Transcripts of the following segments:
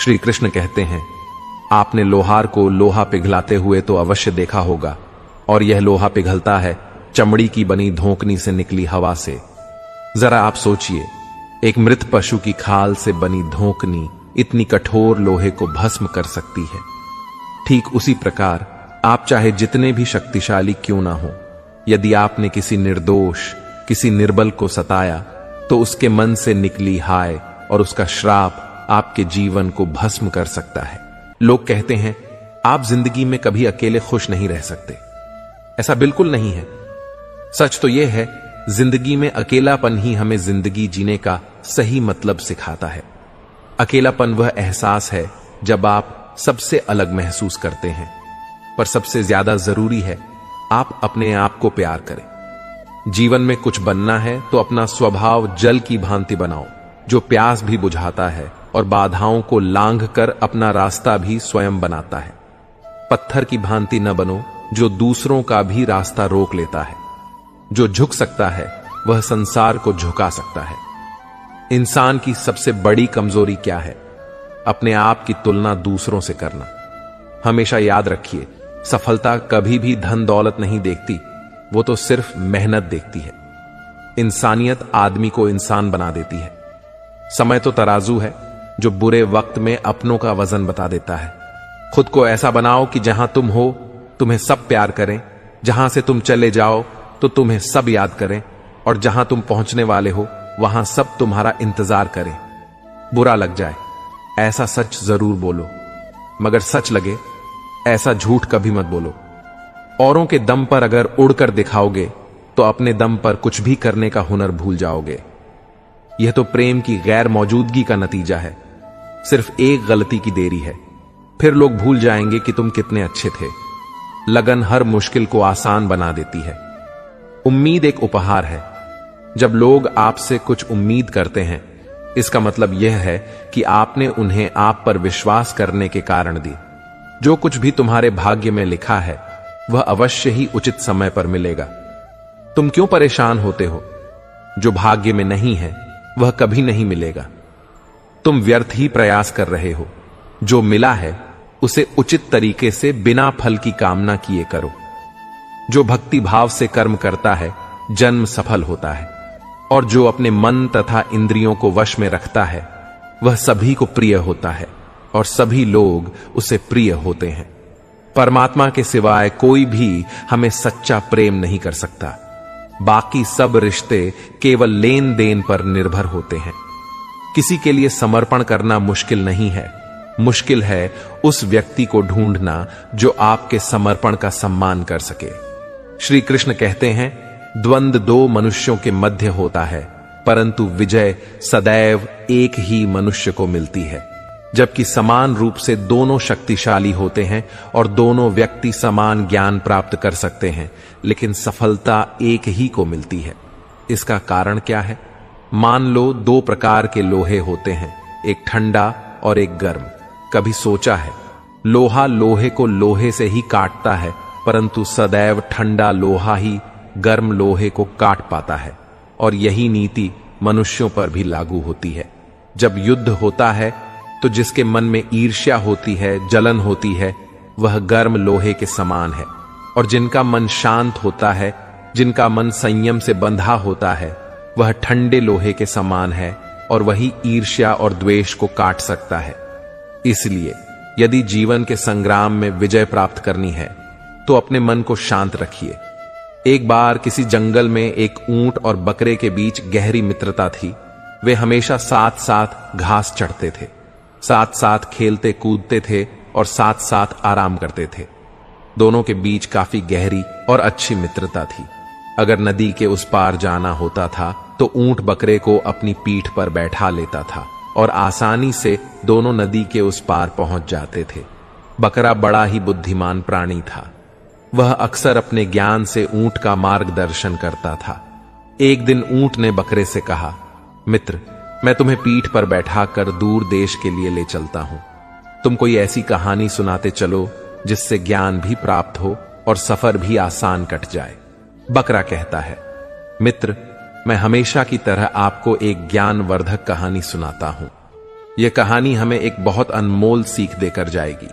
श्री कृष्ण कहते हैं, आपने लोहार को लोहा पिघलाते हुए तो अवश्य देखा होगा, और यह लोहा पिघलता है चमड़ी की बनी धोंकनी से निकली हवा से। जरा आप सोचिए, एक मृत पशु की खाल से बनी धोंकनी इतनी कठोर लोहे को भस्म कर सकती है। ठीक उसी प्रकार आप चाहे जितने भी शक्तिशाली क्यों ना हो, यदि आपने किसी निर्दोष, किसी निर्बल को सताया, तो उसके मन से निकली हाय और उसका श्राप आपके जीवन को भस्म कर सकता है। लोग कहते हैं, आप जिंदगी में कभी अकेले खुश नहीं रह सकते। ऐसा बिल्कुल नहीं है। सच तो यह है, जिंदगी में अकेलापन ही हमें जिंदगी जीने का सही मतलब सिखाता है। अकेलापन वह एहसास है जब आप सबसे अलग महसूस करते हैं, पर सबसे ज्यादा जरूरी है आप अपने आप को प्यार करें। जीवन में कुछ बनना है तो अपना स्वभाव जल की भांति बनाओ, जो प्यास भी बुझाता है और बाधाओं को लांघ कर अपना रास्ता भी स्वयं बनाता है। पत्थर की भांति न बनो, जो दूसरों का भी रास्ता रोक लेता है। जो झुक सकता है वह संसार को झुका सकता है। इंसान की सबसे बड़ी कमजोरी क्या है? अपने आप की तुलना दूसरों से करना। हमेशा याद रखिए, सफलता कभी भी धन दौलत नहीं देखती, वो तो सिर्फ मेहनत देखती है। इंसानियत आदमी को इंसान बना देती है। समय तो तराजू है जो बुरे वक्त में अपनों का वजन बता देता है। खुद को ऐसा बनाओ कि जहां तुम हो तुम्हें सब प्यार करें, जहां से तुम चले जाओ तो तुम्हें सब याद करें, और जहां तुम पहुंचने वाले हो वहां सब तुम्हारा इंतजार करें। बुरा लग जाए ऐसा सच जरूर बोलो, मगर सच लगे ऐसा झूठ कभी मत बोलो। औरों के दम पर अगर उड़कर दिखाओगे तो अपने दम पर कुछ भी करने का हुनर भूल जाओगे। यह तो प्रेम की गैर मौजूदगी का नतीजा है। सिर्फ एक गलती की देरी है, फिर लोग भूल जाएंगे कि तुम कितने अच्छे थे। लगन हर मुश्किल को आसान बना देती है। उम्मीद एक उपहार है। जब लोग आपसे कुछ उम्मीद करते हैं, इसका मतलब यह है कि आपने उन्हें आप पर विश्वास करने के कारण दी। जो कुछ भी तुम्हारे भाग्य में लिखा है वह अवश्य ही उचित समय पर मिलेगा। तुम क्यों परेशान होते हो? जो भाग्य में नहीं है वह कभी नहीं मिलेगा। तुम व्यर्थ ही प्रयास कर रहे हो। जो मिला है उसे उचित तरीके से बिना फल की कामना किए करो। जो भक्ति भाव से कर्म करता है जन्म सफल होता है, और जो अपने मन तथा इंद्रियों को वश में रखता है वह सभी को प्रिय होता है, और सभी लोग उसे प्रिय होते हैं। परमात्मा के सिवाय कोई भी हमें सच्चा प्रेम नहीं कर सकता। बाकी सब रिश्ते केवल लेन देन पर निर्भर होते हैं। किसी के लिए समर्पण करना मुश्किल नहीं है, मुश्किल है उस व्यक्ति को ढूंढना जो आपके समर्पण का सम्मान कर सके। श्री कृष्ण कहते हैं, द्वंद्व दो मनुष्यों के मध्य होता है, परंतु विजय सदैव एक ही मनुष्य को मिलती है। जबकि समान रूप से दोनों शक्तिशाली होते हैं और दोनों व्यक्ति समान ज्ञान प्राप्त कर सकते हैं, लेकिन सफलता एक ही को मिलती है। इसका कारण क्या है? मान लो दो प्रकार के लोहे होते हैं, एक ठंडा और एक गर्म। कभी सोचा है, लोहा लोहे को लोहे से ही काटता है, परंतु सदैव ठंडा लोहा ही गर्म लोहे को काट पाता है। और यही नीति मनुष्यों पर भी लागू होती है। जब युद्ध होता है तो जिसके मन में ईर्ष्या होती है, जलन होती है, वह गर्म लोहे के समान है, और जिनका मन शांत होता है, जिनका मन संयम से बंधा होता है, वह ठंडे लोहे के समान है, और वही ईर्ष्या और द्वेष को काट सकता है। इसलिए यदि जीवन के संग्राम में विजय प्राप्त करनी है तो अपने मन को शांत रखिए। एक बार किसी जंगल में एक ऊंट और बकरे के बीच गहरी मित्रता थी। वे हमेशा साथ साथ घास चढ़ते थे, साथ साथ खेलते कूदते थे और साथ साथ आराम करते थे। दोनों के बीच काफी गहरी और अच्छी मित्रता थी। अगर नदी के उस पार जाना होता था तो ऊंट बकरे को अपनी पीठ पर बैठा लेता था और आसानी से दोनों नदी के उस पार पहुंच जाते थे। बकरा बड़ा ही बुद्धिमान प्राणी था। वह अक्सर अपने ज्ञान से ऊंट का मार्गदर्शन करता था। एक दिन ऊंट ने बकरे से कहा, मित्र, मैं तुम्हें पीठ पर बैठा कर दूर देश के लिए ले चलता हूं। तुम कोई ऐसी कहानी सुनाते चलो जिससे ज्ञान भी प्राप्त हो और सफर भी आसान कट जाए। बकरा कहता है, मित्र, मैं हमेशा की तरह आपको एक ज्ञानवर्धक कहानी सुनाता हूं। यह कहानी हमें एक बहुत अनमोल सीख देकर जाएगी।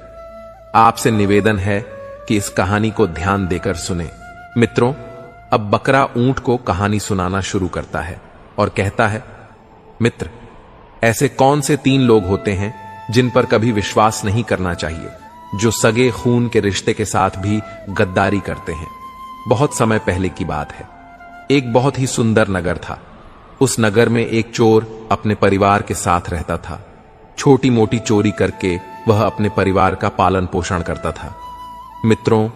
आपसे निवेदन है कि इस कहानी को ध्यान देकर सुने। मित्रों, अब बकरा ऊंट को कहानी सुनाना शुरू करता है और कहता है, मित्र, ऐसे कौन से 3 लोग होते हैं जिन पर कभी विश्वास नहीं करना चाहिए, जो सगे खून के रिश्ते के साथ भी गद्दारी करते हैं। बहुत समय पहले की बात है। एक बहुत ही सुंदर नगर था। उस नगर में एक चोर अपने परिवार के साथ रहता था। छोटी मोटी चोरी करके वह अपने परिवार का पालन पोषण करता था। मित्रों,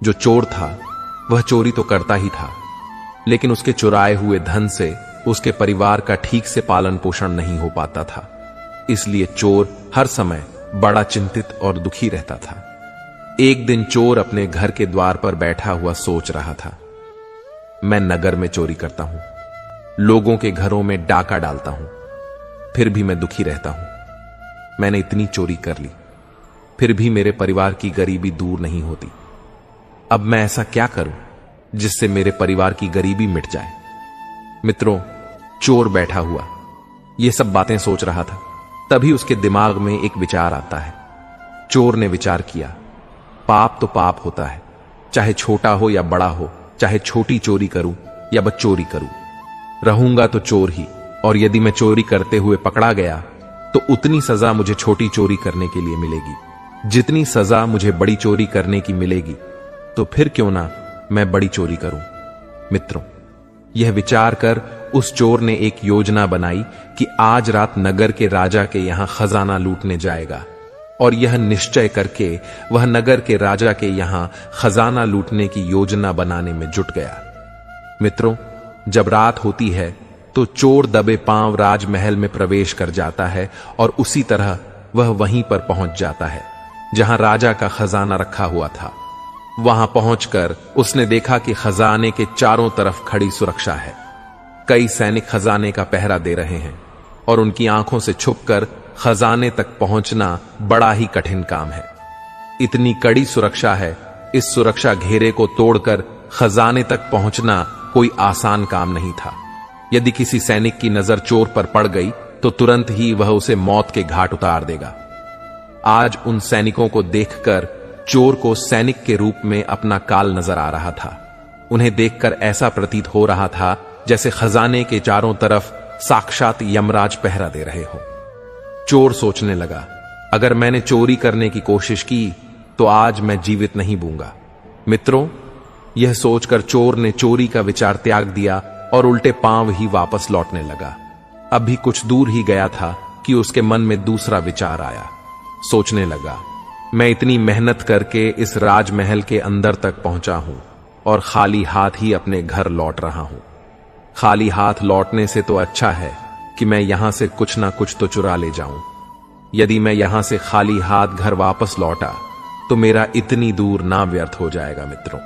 जो चोर था वह चोरी तो करता ही था, लेकिन उसके चुराए हुए धन से उसके परिवार का ठीक से पालन पोषण नहीं हो पाता था। इसलिए चोर हर समय बड़ा चिंतित और दुखी रहता था। एक दिन चोर अपने घर के द्वार पर बैठा हुआ सोच रहा था, मैं नगर में चोरी करता हूं, लोगों के घरों में डाका डालता हूं, फिर भी मैं दुखी रहता हूं। मैंने इतनी चोरी कर ली, फिर भी मेरे परिवार की गरीबी दूर नहीं होती। अब मैं ऐसा क्या करूं जिससे मेरे परिवार की गरीबी मिट जाए। मित्रों, चोर बैठा हुआ ये सब बातें सोच रहा था। तभी उसके दिमाग में एक विचार आता है। चोर ने विचार किया, पाप तो पाप होता है, चाहे छोटा हो या बड़ा हो, चाहे छोटी चोरी करूं या बच्चोरी करूं, रहूंगा तो चोर ही। और यदि मैं चोरी करते हुए पकड़ा गया तो उतनी सजा मुझे छोटी चोरी करने के लिए मिलेगी जितनी सजा मुझे बड़ी चोरी करने की मिलेगी। तो फिर क्यों ना मैं बड़ी चोरी करूं। मित्रों, यह विचार कर उस चोर ने एक योजना बनाई कि आज रात नगर के राजा के यहां खजाना लूटने जाएगा। और यह निश्चय करके वह नगर के राजा के यहां खजाना लूटने की योजना बनाने में जुट गया। मित्रों, जब रात होती है तो चोर दबे पांव राजमहल में प्रवेश कर जाता है और उसी तरह वह वहीं पर पहुंच जाता है जहां राजा का खजाना रखा हुआ था। वहां पहुंचकर उसने देखा कि खजाने के चारों तरफ खड़ी सुरक्षा है। कई सैनिक खजाने का पहरा दे रहे हैं और उनकी आंखों से छुपकर खजाने तक पहुंचना बड़ा ही कठिन काम है। इतनी कड़ी सुरक्षा है, इस सुरक्षा घेरे को तोड़कर खजाने तक पहुंचना कोई आसान काम नहीं था। यदि किसी सैनिक की नजर चोर पर पड़ गई तो तुरंत ही वह उसे मौत के घाट उतार देगा। आज उन सैनिकों को देखकर चोर को सैनिक के रूप में अपना काल नजर आ रहा था। उन्हें देखकर ऐसा प्रतीत हो रहा था जैसे खजाने के चारों तरफ साक्षात यमराज पहरा दे रहे हो। चोर सोचने लगा, अगर मैंने चोरी करने की कोशिश की तो आज मैं जीवित नहीं बूंगा। मित्रों, यह सोचकर चोर ने चोरी का विचार त्याग दिया और उल्टे पांव ही वापस लौटने लगा। अभी कुछ दूर ही गया था कि उसके मन में दूसरा विचार आया। सोचने लगा, मैं इतनी मेहनत करके इस राजमहल के अंदर तक पहुंचा हूं और खाली हाथ ही अपने घर लौट रहा हूं। खाली हाथ लौटने से तो अच्छा है कि मैं यहां से कुछ ना कुछ तो चुरा ले जाऊं। यदि मैं यहां से खाली हाथ घर वापस लौटा तो मेरा इतनी दूर ना व्यर्थ हो जाएगा। मित्रों,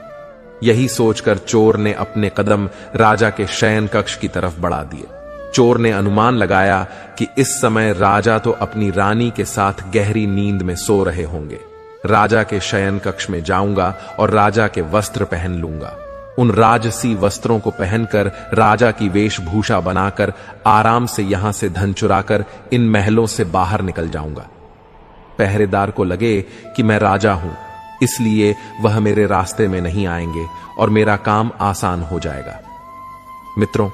यही सोचकर चोर ने अपने कदम राजा के शयन कक्ष की तरफ बढ़ा दिए। चोर ने अनुमान लगाया कि इस समय राजा तो अपनी रानी के साथ गहरी नींद में सो रहे होंगे। राजा के शयन कक्ष में जाऊंगा और राजा के वस्त्र पहन लूंगा। उन राजसी वस्त्रों को पहनकर राजा की वेशभूषा बनाकर आराम से यहां से धन चुराकर इन महलों से बाहर निकल जाऊंगा। पहरेदार को लगे कि मैं राजा हूं, इसलिए वह मेरे रास्ते में नहीं आएंगे और मेरा काम आसान हो जाएगा। मित्रों,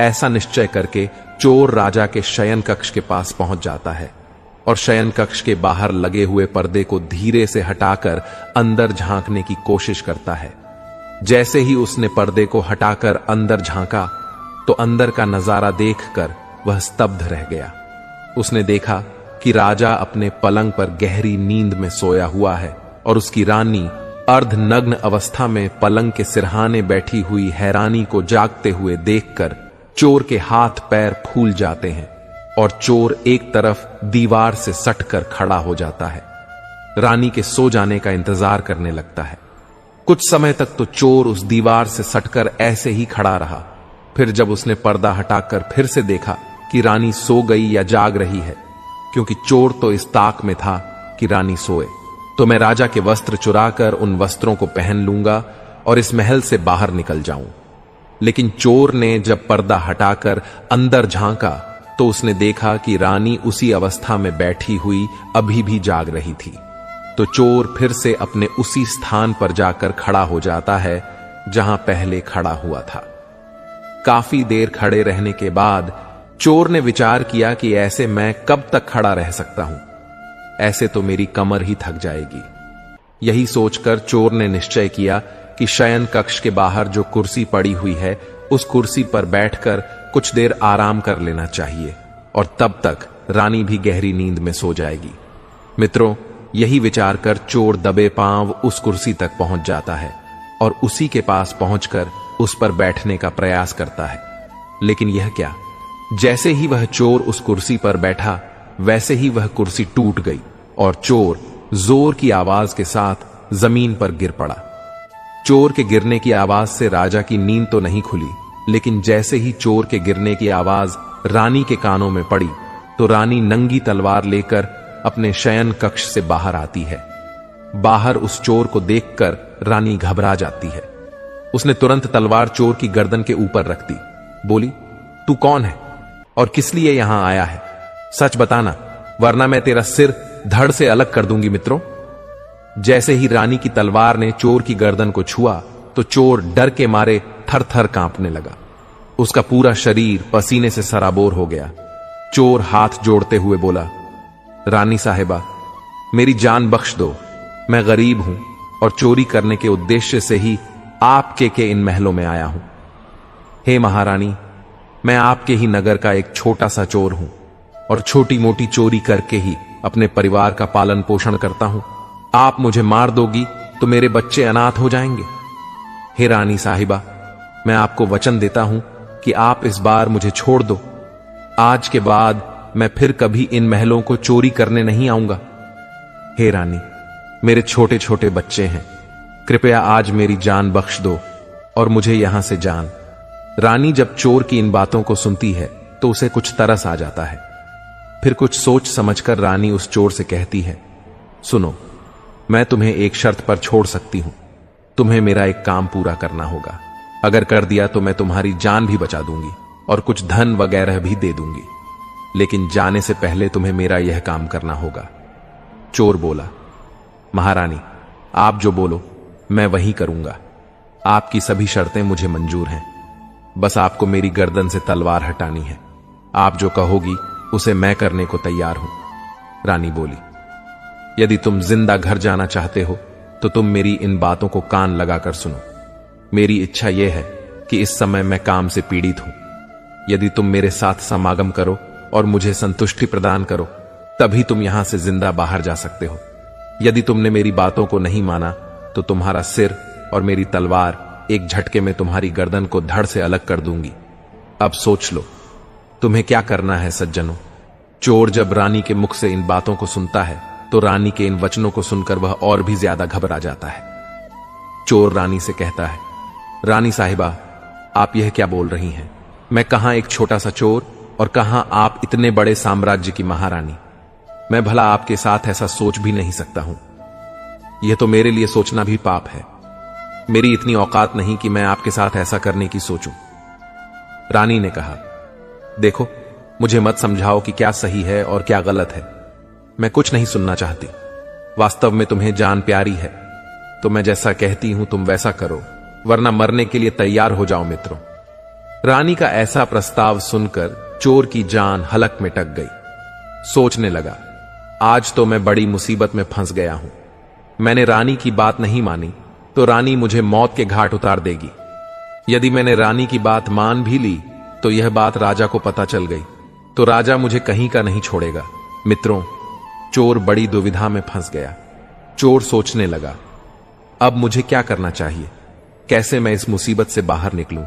ऐसा निश्चय करके चोर राजा के शयन कक्ष के पास पहुंच जाता है और शयन कक्ष के बाहर लगे हुए पर्दे को धीरे से हटाकर अंदर झांकने की कोशिश करता है। जैसे ही उसने पर्दे को हटाकर अंदर झांका तो अंदर का नजारा देखकर वह स्तब्ध रह गया। उसने देखा कि राजा अपने पलंग पर गहरी नींद में सोया हुआ है और उसकी रानी अर्धनग्न अवस्था में पलंग के सिरहाने बैठी हुई हैरानी को जागते हुए देखकर चोर के हाथ पैर फूल जाते हैं और चोर एक तरफ दीवार से सटकर खड़ा हो जाता है। रानी के सो जाने का इंतजार करने लगता है। कुछ समय तक तो चोर उस दीवार से सटकर ऐसे ही खड़ा रहा। फिर जब उसने पर्दा हटाकर फिर से देखा कि रानी सो गई या जाग रही है, क्योंकि चोर तो इस ताक में था कि रानी सोए, तो मैं राजा के वस्त्र चुराकर उन वस्त्रों को पहन लूंगा और इस महल से बाहर निकल जाऊं। लेकिन चोर ने जब पर्दा हटाकर अंदर झांका तो उसने देखा कि रानी उसी अवस्था में बैठी हुई अभी भी जाग रही थी। तो चोर फिर से अपने उसी स्थान पर जाकर खड़ा हो जाता है जहां पहले खड़ा हुआ था। काफी देर खड़े रहने के बाद चोर ने विचार किया कि ऐसे मैं कब तक खड़ा रह सकता हूं, ऐसे तो मेरी कमर ही थक जाएगी। यही सोचकर चोर ने निश्चय किया कि शयन कक्ष के बाहर जो कुर्सी पड़ी हुई है उस कुर्सी पर बैठकर कुछ देर आराम कर लेना चाहिए और तब तक रानी भी गहरी नींद में सो जाएगी। मित्रों, यही विचार कर चोर दबे पांव उस कुर्सी तक पहुंच जाता है और उसी के पास पहुंचकर उस पर बैठने का प्रयास करता है। लेकिन यह क्या, जैसे ही वह चोर उस कुर्सी पर बैठा वैसे ही वह कुर्सी टूट गई और चोर जोर की आवाज के साथ जमीन पर गिर पड़ा। चोर के गिरने की आवाज से राजा की नींद तो नहीं खुली, लेकिन जैसे ही चोर के गिरने की आवाज रानी के कानों में पड़ी तो रानी नंगी तलवार लेकर अपने शयन कक्ष से बाहर आती है। बाहर उस चोर को देखकर रानी घबरा जाती है। उसने तुरंत तलवार चोर की गर्दन के ऊपर रख दी। बोली, तू कौन है और किस लिए यहां आया है? सच बताना, वरना मैं तेरा सिर धड़ से अलग कर दूंगी। मित्रों, जैसे ही रानी की तलवार ने चोर की गर्दन को छुआ तो चोर डर के मारे थर थर कांपने लगा। उसका पूरा शरीर पसीने से सराबोर हो गया। चोर हाथ जोड़ते हुए बोला, रानी साहिबा, मेरी जान बख्श दो। मैं गरीब हूं और चोरी करने के उद्देश्य से ही आपके के इन महलों में आया हूं। हे महारानी, मैं आपके ही नगर का एक छोटा सा चोर हूं और छोटी मोटी चोरी करके ही अपने परिवार का पालन पोषण करता हूं। आप मुझे मार दोगी तो मेरे बच्चे अनाथ हो जाएंगे। हे रानी साहिबा, मैं आपको वचन देता हूं कि आप इस बार मुझे छोड़ दो। आज के बाद मैं फिर कभी इन महलों को चोरी करने नहीं आऊंगा। हे रानी, मेरे छोटे छोटे बच्चे हैं, कृपया आज मेरी जान बख्श दो और मुझे यहां से जान। रानी जब चोर की इन बातों को सुनती है तो उसे कुछ तरस आ जाता है। फिर कुछ सोच समझकर रानी उस चोर से कहती है, सुनो, मैं तुम्हें एक शर्त पर छोड़ सकती हूं। तुम्हें मेरा एक काम पूरा करना होगा। अगर कर दिया तो मैं तुम्हारी जान भी बचा दूंगी और कुछ धन वगैरह भी दे दूंगी, लेकिन जाने से पहले तुम्हें मेरा यह काम करना होगा। चोर बोला, महारानी, आप जो बोलो मैं वही करूंगा। आपकी सभी शर्तें मुझे मंजूर हैं, बस आपको मेरी गर्दन से तलवार हटानी है। आप जो कहोगी उसे मैं करने को तैयार हूं। रानी बोली, यदि तुम जिंदा घर जाना चाहते हो तो तुम मेरी इन बातों को कान लगाकर सुनो। मेरी इच्छा यह है कि इस समय मैं काम से पीड़ित हूं। यदि तुम मेरे साथ समागम करो और मुझे संतुष्टि प्रदान करो, तभी तुम यहां से जिंदा बाहर जा सकते हो। यदि तुमने मेरी बातों को नहीं माना तो तुम्हारा सिर और मेरी तलवार एक झटके में तुम्हारी गर्दन को धड़ से अलग कर दूंगी। अब सोच लो, तुम्हें क्या करना है सज्जनों। चोर जब रानी के मुख से इन बातों को सुनता है तो रानी के इन वचनों को सुनकर वह और भी ज्यादा घबरा जाता है। चोर रानी से कहता है, रानी साहिबा, आप यह क्या बोल रही हैं? मैं कहां एक छोटा सा चोर और कहां आप इतने बड़े साम्राज्य की महारानी। मैं भला आपके साथ ऐसा सोच भी नहीं सकता हूं। यह तो मेरे लिए सोचना भी पाप है। मेरी इतनी औकात नहीं कि मैं आपके साथ ऐसा करने की सोचूं। रानी ने कहा, देखो, मुझे मत समझाओ कि क्या सही है और क्या गलत है। मैं कुछ नहीं सुनना चाहती। वास्तव में तुम्हें जान प्यारी है तो मैं जैसा कहती हूं तुम वैसा करो, वरना मरने के लिए तैयार हो जाओ। मित्रों, रानी का ऐसा प्रस्ताव सुनकर चोर की जान हलक में टक गई। सोचने लगा, आज तो मैं बड़ी मुसीबत में फंस गया हूं। मैंने रानी की बात नहीं मानी तो रानी मुझे मौत के घाट उतार देगी। यदि मैंने रानी की बात मान भी ली तो यह बात राजा को पता चल गई तो राजा मुझे कहीं का नहीं छोड़ेगा। मित्रों, चोर बड़ी दुविधा में फंस गया। चोर सोचने लगा, अब मुझे क्या करना चाहिए? कैसे मैं इस मुसीबत से बाहर निकलूं?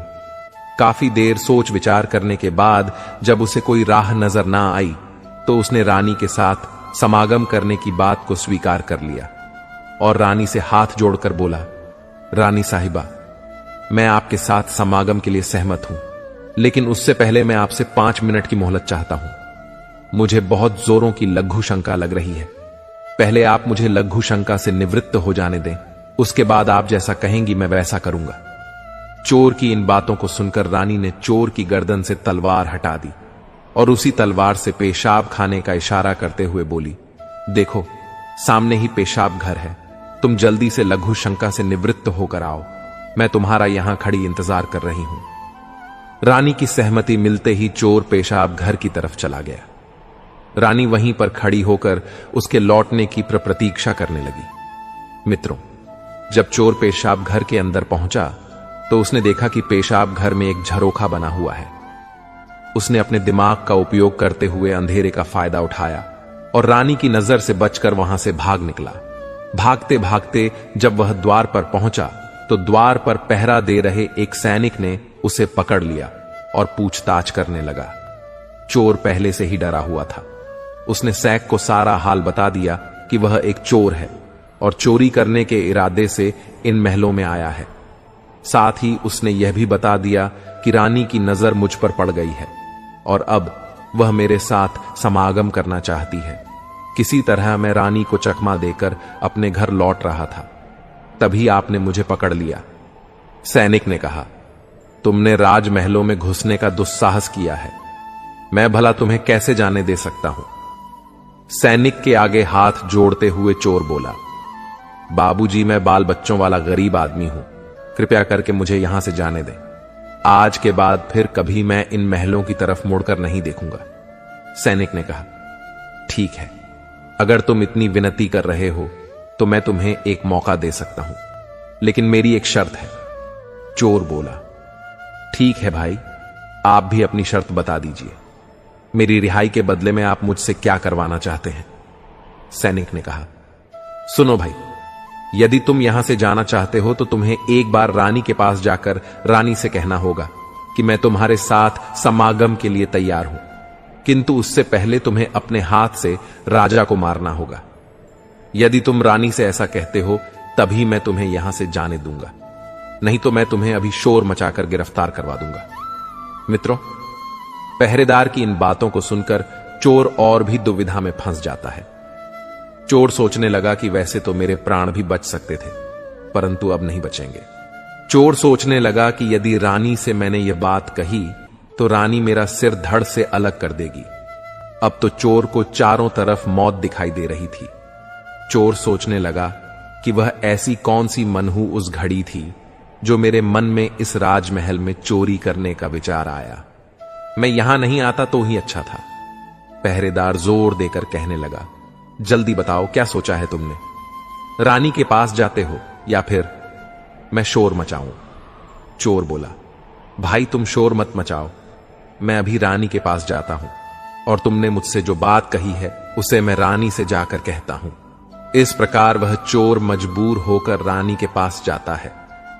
काफी देर सोच विचार करने के बाद जब उसे कोई राह नजर ना आई तो उसने रानी के साथ समागम करने की बात को स्वीकार कर लिया और रानी से हाथ जोड़कर बोला, रानी साहिबा, मैं आपके साथ समागम के लिए सहमत हूं, लेकिन उससे पहले मैं आपसे 5 मिनट की मोहलत चाहता हूं। मुझे बहुत जोरों की लघु शंका लग रही है। पहले आप मुझे लघु शंका से निवृत्त हो जाने दें, उसके बाद आप जैसा कहेंगी मैं वैसा करूंगा। चोर की इन बातों को सुनकर रानी ने चोर की गर्दन से तलवार हटा दी और उसी तलवार से पेशाब खाने का इशारा करते हुए बोली, देखो सामने ही पेशाब घर है, तुम जल्दी से लघु शंका से निवृत्त होकर आओ, मैं तुम्हारा यहां खड़ी इंतजार कर रही हूं। रानी की सहमति मिलते ही चोर पेशाब घर की तरफ चला गया। रानी वहीं पर खड़ी होकर उसके लौटने की प्रतीक्षा करने लगी। मित्रों, जब चोर पेशाब घर के अंदर पहुंचा तो उसने देखा कि पेशाब घर में एक झरोखा बना हुआ है। उसने अपने दिमाग का उपयोग करते हुए अंधेरे का फायदा उठाया और रानी की नजर से बचकर वहां से भाग निकला। भागते भागते जब वह द्वार पर पहुंचा तो द्वार पर पहरा दे रहे एक सैनिक ने उसे पकड़ लिया और पूछताछ करने लगा। चोर पहले से ही डरा हुआ था। उसने सैक को सारा हाल बता दिया कि वह एक चोर है और चोरी करने के इरादे से इन महलों में आया है। साथ ही उसने यह भी बता दिया कि रानी की नजर मुझ पर पड़ गई है और अब वह मेरे साथ समागम करना चाहती है। किसी तरह मैं रानी को चकमा देकर अपने घर लौट रहा था, तभी आपने मुझे पकड़ लिया। सैनिक ने कहा, तुमने राजमहलों में घुसने का दुस्साहस किया है, मैं भला तुम्हें कैसे जाने दे सकता हूं। सैनिक के आगे हाथ जोड़ते हुए चोर बोला, बाबूजी, मैं बाल बच्चों वाला गरीब आदमी हूं, कृपया करके मुझे यहां से जाने दें। आज के बाद फिर कभी मैं इन महलों की तरफ मुड़कर नहीं देखूंगा। सैनिक ने कहा, ठीक है, अगर तुम इतनी विनती कर रहे हो तो मैं तुम्हें एक मौका दे सकता हूं, लेकिन मेरी एक शर्त है। चोर बोला, ठीक है भाई, आप भी अपनी शर्त बता दीजिए। मेरी रिहाई के बदले में आप मुझसे क्या करवाना चाहते हैं? सैनिक ने कहा, सुनो भाई, यदि तुम यहां से जाना चाहते हो तो तुम्हें एक बार रानी के पास जाकर रानी से कहना होगा कि मैं तुम्हारे साथ समागम के लिए तैयार हूं, किंतु उससे पहले तुम्हें अपने हाथ से राजा को मारना होगा। यदि तुम रानी से ऐसा कहते हो तभी मैं तुम्हें यहां से जाने दूंगा, नहीं तो मैं तुम्हें अभी शोर मचाकर गिरफ्तार करवा दूंगा। मित्रों, पहरेदार की इन बातों को सुनकर चोर और भी दुविधा में फंस जाता है। चोर सोचने लगा कि वैसे तो मेरे प्राण भी बच सकते थे, परंतु अब नहीं बचेंगे। चोर सोचने लगा कि यदि रानी से मैंने यह बात कही तो रानी मेरा सिर धड़ से अलग कर देगी। अब तो चोर को चारों तरफ मौत दिखाई दे रही थी। चोर सोचने लगा कि वह ऐसी कौन सी मनहू उस घड़ी थी जो मेरे मन में इस राजमहल में चोरी करने का विचार आया। मैं यहां नहीं आता तो ही अच्छा था। पहरेदार जोर देकर कहने लगा, जल्दी बताओ, क्या सोचा है तुमने? रानी के पास जाते हो या फिर मैं शोर मचाऊं? चोर बोला, भाई तुम शोर मत मचाओ, मैं अभी रानी के पास जाता हूं और तुमने मुझसे जो बात कही है उसे मैं रानी से जाकर कहता हूं। इस प्रकार वह चोर मजबूर होकर रानी के पास जाता है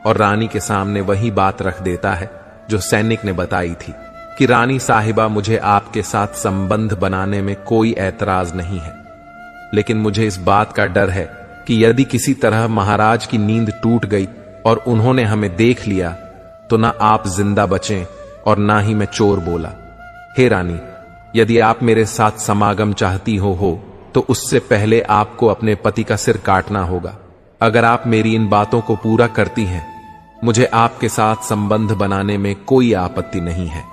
और रानी के सामने वही बात रख देता है जो सैनिक ने बताई थी कि रानी साहिबा, मुझे आपके साथ संबंध बनाने में कोई ऐतराज नहीं है, लेकिन मुझे इस बात का डर है कि यदि किसी तरह महाराज की नींद टूट गई और उन्होंने हमें देख लिया तो ना आप जिंदा बचें और ना ही मैं चोर बोला। हे रानी, यदि आप मेरे साथ समागम चाहती हो तो उससे पहले आपको अपने पति का सिर काटना होगा। अगर आप मेरी इन बातों को पूरा करती हैं, मुझे आपके साथ संबंध बनाने में कोई आपत्ति नहीं है।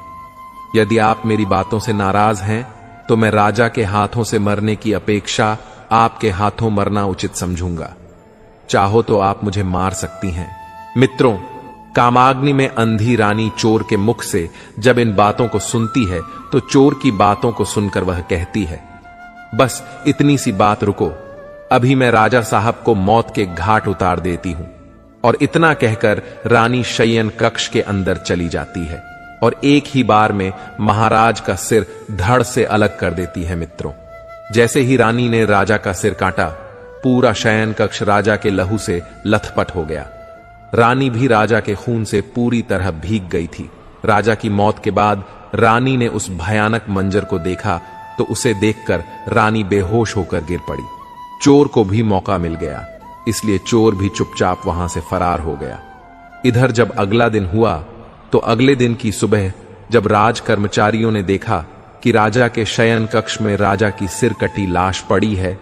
यदि आप मेरी बातों से नाराज हैं तो मैं राजा के हाथों से मरने की अपेक्षा आपके हाथों मरना उचित समझूंगा। चाहो तो आप मुझे मार सकती हैं। मित्रों, कामाग्नि में अंधी रानी चोर के मुख से जब इन बातों को सुनती है तो चोर की बातों को सुनकर वह कहती है, बस इतनी सी बात रुको, अभी मैं राजा साहब को मौत के घाट उतार देती हूं। और इतना कहकर रानी शयन कक्ष के अंदर चली जाती है और एक ही बार में महाराज का सिर धड़ से अलग कर देती है। मित्रों, जैसे ही रानी ने राजा का सिर काटा, पूरा शयन कक्ष राजा के लहू से लथपथ हो गया। रानी भी राजा के खून से पूरी तरह भीग गई थी। राजा की मौत के बाद रानी ने उस भयानक मंजर को देखा तो उसे देखकर रानी बेहोश होकर गिर पड़ी। चोर को भी मौका मिल गया, इसलिए चोर भी चुपचाप वहां से फरार हो गया। इधर जब अगला दिन हुआ तो अगले दिन की सुबह जब राज कर्मचारियों ने देखा कि राजा के शयन कक्ष में राजा की सिर कटी लाश पड़ी है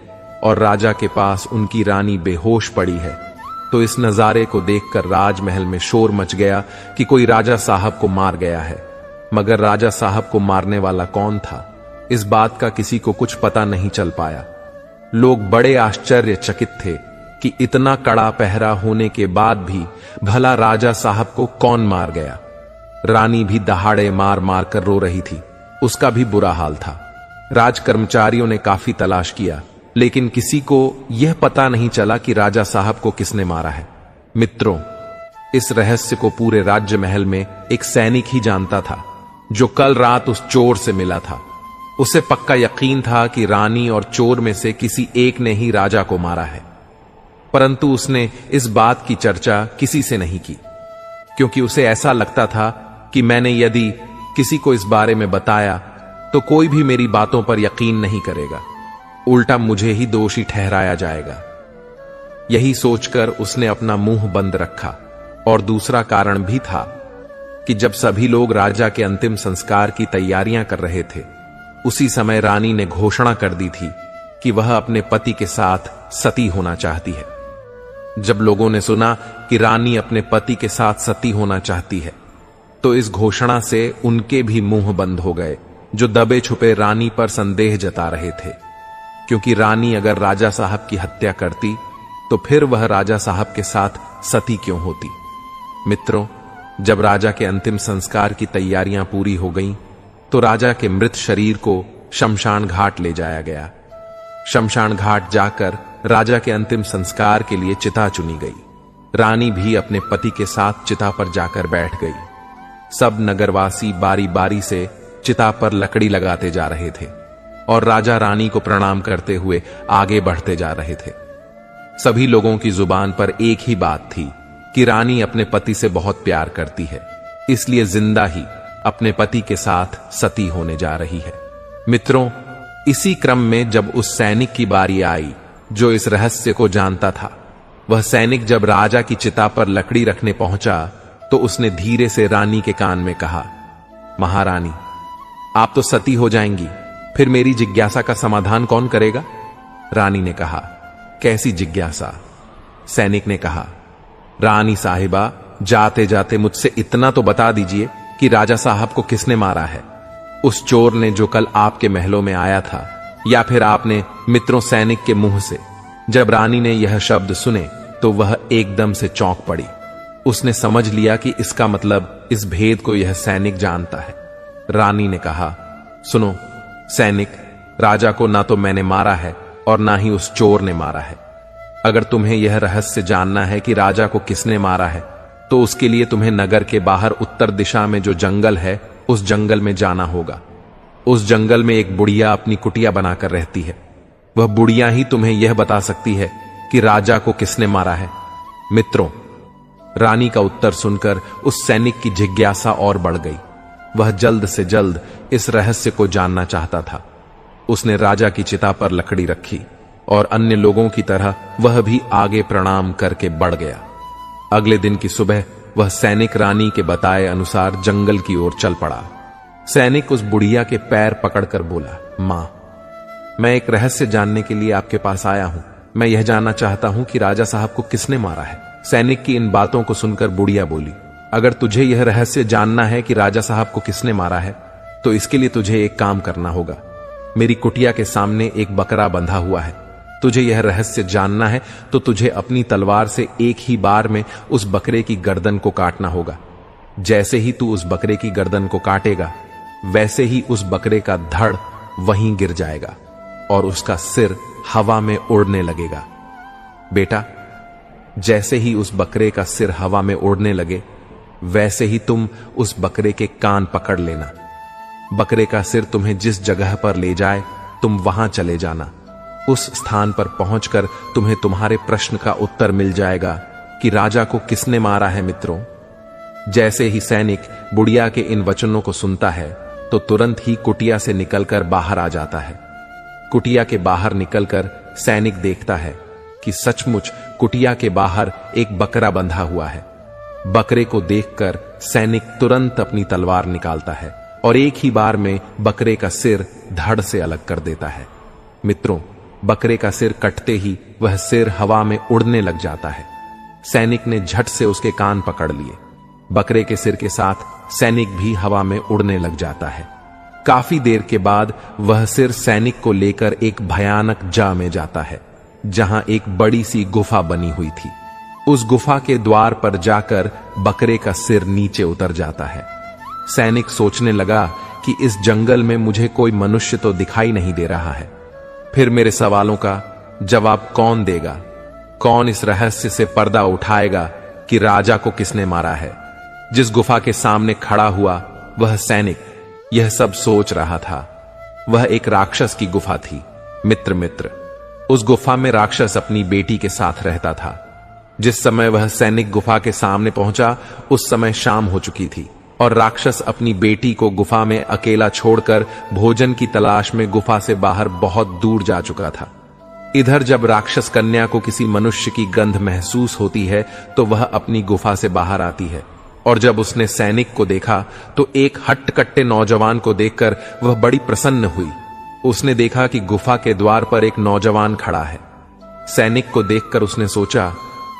और राजा के पास उनकी रानी बेहोश पड़ी है, तो इस नजारे को देखकर राजमहल में शोर मच गया कि कोई राजा साहब को मार गया है। मगर राजा साहब को मारने वाला कौन था, इस बात का किसी को कुछ पता नहीं चल पाया। लोग बड़े आश्चर्यचकित थे कि इतना कड़ा पहरा होने के बाद भी भला राजा साहब को कौन मार गया। रानी भी दहाड़े मार मार कर रो रही थी, उसका भी बुरा हाल था। राज कर्मचारियों ने काफी तलाश किया, लेकिन किसी को यह पता नहीं चला कि राजा साहब को किसने मारा है। मित्रों, इस रहस्य को पूरे राज्य महल में एक सैनिक ही जानता था, जो कल रात उस चोर से मिला था। उसे पक्का यकीन था कि रानी और चोर में से किसी एक ने ही राजा को मारा है, परंतु उसने इस बात की चर्चा किसी से नहीं की, क्योंकि उसे ऐसा लगता था कि मैंने यदि किसी को इस बारे में बताया तो कोई भी मेरी बातों पर यकीन नहीं करेगा, उल्टा मुझे ही दोषी ठहराया जाएगा। यही सोचकर उसने अपना मुंह बंद रखा। और दूसरा कारण भी था कि जब सभी लोग राजा के अंतिम संस्कार की तैयारियां कर रहे थे, उसी समय रानी ने घोषणा कर दी थी कि वह अपने पति के साथ सती होना चाहती है। जब लोगों ने सुना कि रानी अपने पति के साथ सती होना चाहती है, तो इस घोषणा से उनके भी मुंह बंद हो गए, जो दबे छुपे रानी पर संदेह जता रहे थे, क्योंकि रानी अगर राजा साहब की हत्या करती तो फिर वह राजा साहब के साथ सती क्यों होती। मित्रों, जब राजा के अंतिम संस्कार की तैयारियां पूरी हो गईं, तो राजा के मृत शरीर को शमशान घाट ले जाया गया। शमशान घाट जाकर राजा के अंतिम संस्कार के लिए चिता चुनी गई। रानी भी अपने पति के साथ चिता पर जाकर बैठ गई। सब नगरवासी बारी बारी से चिता पर लकड़ी लगाते जा रहे थे और राजा रानी को प्रणाम करते हुए आगे बढ़ते जा रहे थे। सभी लोगों की जुबान पर एक ही बात थी कि रानी अपने पति से बहुत प्यार करती है, इसलिए जिंदा ही अपने पति के साथ सती होने जा रही है। मित्रों, इसी क्रम में जब उस सैनिक की बारी आई जो इस रहस्य को जानता था, वह सैनिक जब राजा की चिता पर लकड़ी रखने पहुंचा तो उसने धीरे से रानी के कान में कहा, महारानी, आप तो सती हो जाएंगी, फिर मेरी जिज्ञासा का समाधान कौन करेगा? रानी ने कहा, कैसी जिज्ञासा? सैनिक ने कहा, रानी साहिबा, जाते जाते मुझसे इतना तो बता दीजिए कि राजा साहब को किसने मारा है? उस चोर ने जो कल आपके महलों में आया था, या फिर आपने मित्रों सैनिक के मुंह से? जब रानी ने यह शब्द सुने तो वह एकदम से चौंक पड़ी। उसने समझ लिया कि इसका मतलब इस भेद को यह सैनिक जानता है। रानी ने कहा, सुनो सैनिक, राजा को ना तो मैंने मारा है और ना ही उस चोर ने मारा है। अगर तुम्हें यह रहस्य जानना है कि राजा को किसने मारा है, तो उसके लिए तुम्हें नगर के बाहर उत्तर दिशा में जो जंगल है, उस जंगल में जाना होगा। उस जंगल में एक बुढ़िया अपनी कुटिया बनाकर रहती है। वह बुढ़िया ही तुम्हें यह बता सकती है कि राजा को किसने मारा है। मित्रों, रानी का उत्तर सुनकर उस सैनिक की जिज्ञासा और बढ़ गई। वह जल्द से जल्द इस रहस्य को जानना चाहता था। उसने राजा की चिता पर लकड़ी रखी और अन्य लोगों की तरह वह भी आगे प्रणाम करके बढ़ गया। अगले दिन की सुबह वह सैनिक रानी के बताए अनुसार जंगल की ओर चल पड़ा। सैनिक उस बुढ़िया के पैर पकड़कर बोला, मां, मैं एक रहस्य जानने के लिए आपके पास आया हूं। मैं यह जानना चाहता हूं कि राजा साहब को किसने मारा है। सैनिक की इन बातों को सुनकर बुढ़िया बोली, अगर तुझे यह रहस्य जानना है कि राजा साहब को किसने मारा है, तो इसके लिए तुझे एक काम करना होगा। मेरी कुटिया के सामने एक बकरा बंधा हुआ है। तुझे यह रहस्य जानना है तो तुझे अपनी तलवार से एक ही बार में उस बकरे की गर्दन को काटना होगा। जैसे ही तू उस बकरे की गर्दन को काटेगा, वैसे ही उस बकरे का धड़ वहीं गिर जाएगा और उसका सिर हवा में उड़ने लगेगा। बेटा, जैसे ही उस बकरे का सिर हवा में उड़ने लगे, वैसे ही तुम उस बकरे के कान पकड़ लेना। बकरे का सिर तुम्हें जिस जगह पर ले जाए, तुम वहां चले जाना। उस स्थान पर पहुंचकर तुम्हें तुम्हारे प्रश्न का उत्तर मिल जाएगा कि राजा को किसने मारा है। मित्रों, जैसे ही सैनिक बुढ़िया के इन वचनों को सुनता है, तो तुरंत ही कुटिया से निकलकर बाहर आ जाता है। कुटिया के बाहर निकलकर सैनिक देखता है कि सचमुच कुटिया के बाहर एक बकरा बंधा हुआ है। बकरे को देखकर सैनिक तुरंत अपनी तलवार निकालता है और एक ही बार में बकरे का सिर धड़ से अलग कर देता है। मित्रों, बकरे का सिर कटते ही वह सिर हवा में उड़ने लग जाता है। सैनिक ने झट से उसके कान पकड़ लिए। बकरे के सिर के साथ सैनिक भी हवा में उड़ने लग जाता है। काफी देर के बाद वह सिर सैनिक को लेकर एक भयानक जा में जाता है, जहां एक बड़ी सी गुफा बनी हुई थी। उस गुफा के द्वार पर जाकर बकरे का सिर नीचे उतर जाता है। सैनिक सोचने लगा कि इस जंगल में मुझे कोई मनुष्य तो दिखाई नहीं दे रहा है, फिर मेरे सवालों का जवाब कौन देगा? कौन इस रहस्य से पर्दा उठाएगा कि राजा को किसने मारा है? जिस गुफा के सामने खड़ा हुआ वह सैनिक यह सब सोच रहा था। वह एक राक्षस की गुफा थी। मित्र, उस गुफा में राक्षस अपनी बेटी के साथ रहता था। जिस समय वह सैनिक गुफा के सामने पहुंचा, उस समय शाम हो चुकी थी और राक्षस अपनी बेटी को गुफा में अकेला छोड़कर भोजन की तलाश में गुफा से बाहर बहुत दूर जा चुका था। इधर जब राक्षस कन्या को किसी मनुष्य की गंध महसूस होती है तो वह अपनी गुफा से बाहर आती है, और जब उसने सैनिक को देखा तो एक हट्टकट्टे नौजवान को देखकर वह बड़ी प्रसन्न हुई। उसने देखा कि गुफा के द्वार पर एक नौजवान खड़ा है। सैनिक को देखकर उसने सोचा,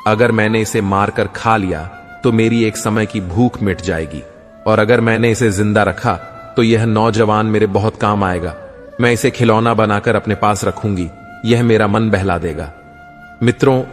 अगर मैंने इसे मारकर खा लिया तो मेरी एक समय की भूख मिट जाएगी, और अगर मैंने इसे जिंदा रखा तो यह नौजवान मेरे बहुत काम आएगा। मैं इसे खिलौना बनाकर अपने पास रखूंगी, यह मेरा मन बहला देगा। मित्रों,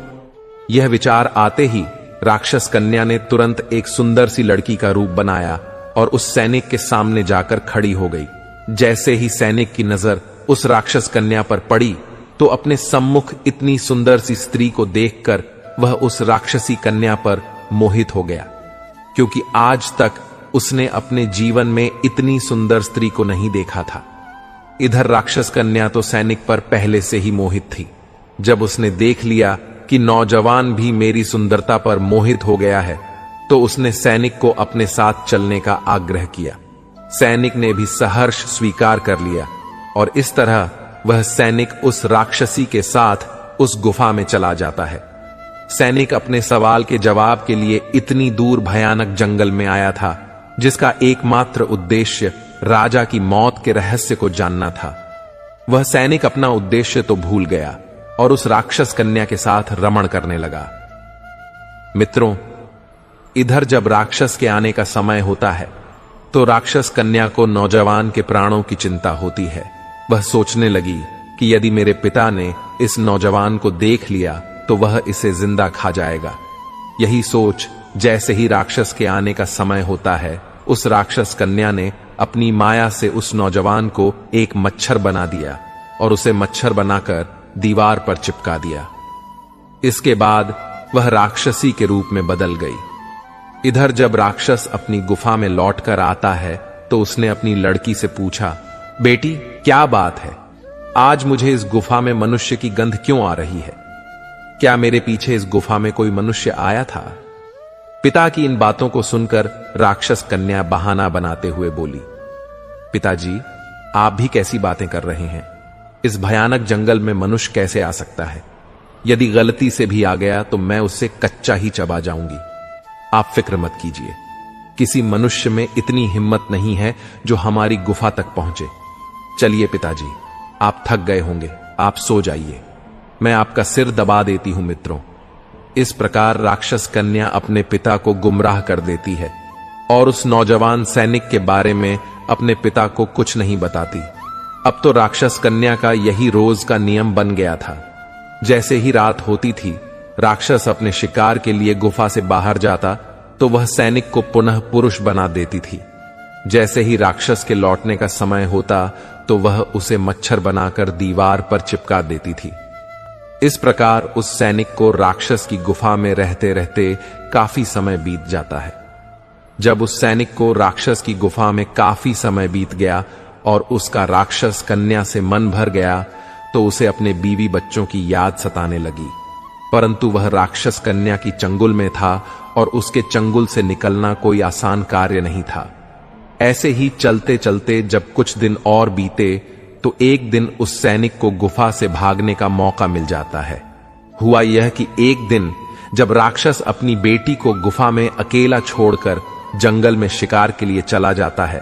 यह विचार आते ही राक्षस कन्या ने तुरंत एक सुंदर सी लड़की का रूप बनाया और उस सैनिक के सामने जाकर खड़ी हो गई। जैसे ही सैनिक की नजर उस राक्षस कन्या पर पड़ी तो अपने सम्मुख इतनी सुंदर सी स्त्री को देखकर वह उस राक्षसी कन्या पर मोहित हो गया, क्योंकि आज तक उसने अपने जीवन में इतनी सुंदर स्त्री को नहीं देखा था। इधर राक्षस कन्या तो सैनिक पर पहले से ही मोहित थी। जब उसने देख लिया कि नौजवान भी मेरी सुंदरता पर मोहित हो गया है, तो उसने सैनिक को अपने साथ चलने का आग्रह किया। सैनिक ने भी सहर्ष स्वीकार कर लिया और इस तरह वह सैनिक उस राक्षसी के साथ उस गुफा में चला जाता है। सैनिक अपने सवाल के जवाब के लिए इतनी दूर भयानक जंगल में आया था, जिसका एकमात्र उद्देश्य राजा की मौत के रहस्य को जानना था। वह सैनिक अपना उद्देश्य तो भूल गया और उस राक्षस कन्या के साथ रमण करने लगा। मित्रों, इधर जब राक्षस के आने का समय होता है तो राक्षस कन्या को नौजवान के प्राणों की चिंता होती है। वह सोचने लगी कि यदि मेरे पिता ने इस नौजवान को देख लिया तो वह इसे जिंदा खा जाएगा। यही सोच जैसे ही राक्षस के आने का समय होता है, उस राक्षस कन्या ने अपनी माया से उस नौजवान को एक मच्छर बना दिया और उसे मच्छर बनाकर दीवार पर चिपका दिया। इसके बाद वह राक्षसी के रूप में बदल गई। इधर जब राक्षस अपनी गुफा में लौटकर आता है तो उसने अपनी लड़की से पूछा, बेटी क्या बात है? आज मुझे इस गुफा में मनुष्य की गंध क्यों आ रही है? क्या मेरे पीछे इस गुफा में कोई मनुष्य आया था? पिता की इन बातों को सुनकर राक्षस कन्या बहाना बनाते हुए बोली, पिताजी, आप भी कैसी बातें कर रहे हैं? इस भयानक जंगल में मनुष्य कैसे आ सकता है? यदि गलती से भी आ गया तो मैं उससे कच्चा ही चबा जाऊंगी। आप फिक्र मत कीजिए, किसी मनुष्य में इतनी हिम्मत नहीं है जो हमारी गुफा तक पहुंचे। चलिए पिताजी, आप थक गए होंगे, आप सो जाइए, मैं आपका सिर दबा देती हूं। मित्रों, इस प्रकार राक्षस कन्या अपने पिता को गुमराह कर देती है और उस नौजवान सैनिक के बारे में अपने पिता को कुछ नहीं बताती। अब तो राक्षस कन्या का यही रोज का नियम बन गया था। जैसे ही रात होती थी, राक्षस अपने शिकार के लिए गुफा से बाहर जाता तो वह सैनिक को पुनः पुरुष बना देती थी। जैसे ही राक्षस के लौटने का समय होता तो वह उसे मच्छर बनाकर दीवार पर चिपका देती थी। इस प्रकार उस सैनिक को राक्षस की गुफा में रहते रहते काफी समय बीत जाता है। जब उस सैनिक को राक्षस की गुफा में काफी समय बीत गया और उसका राक्षस कन्या से मन भर गया तो उसे अपने बीवी बच्चों की याद सताने लगी। परंतु वह राक्षस कन्या की चंगुल में था और उसके चंगुल से निकलना कोई आसान कार्य नहीं था। ऐसे ही चलते चलते जब कुछ दिन और बीते तो एक दिन उस सैनिक को गुफा से भागने का मौका मिल जाता है। हुआ यह कि एक दिन जब राक्षस अपनी बेटी को गुफा में अकेला छोड़कर जंगल में शिकार के लिए चला जाता है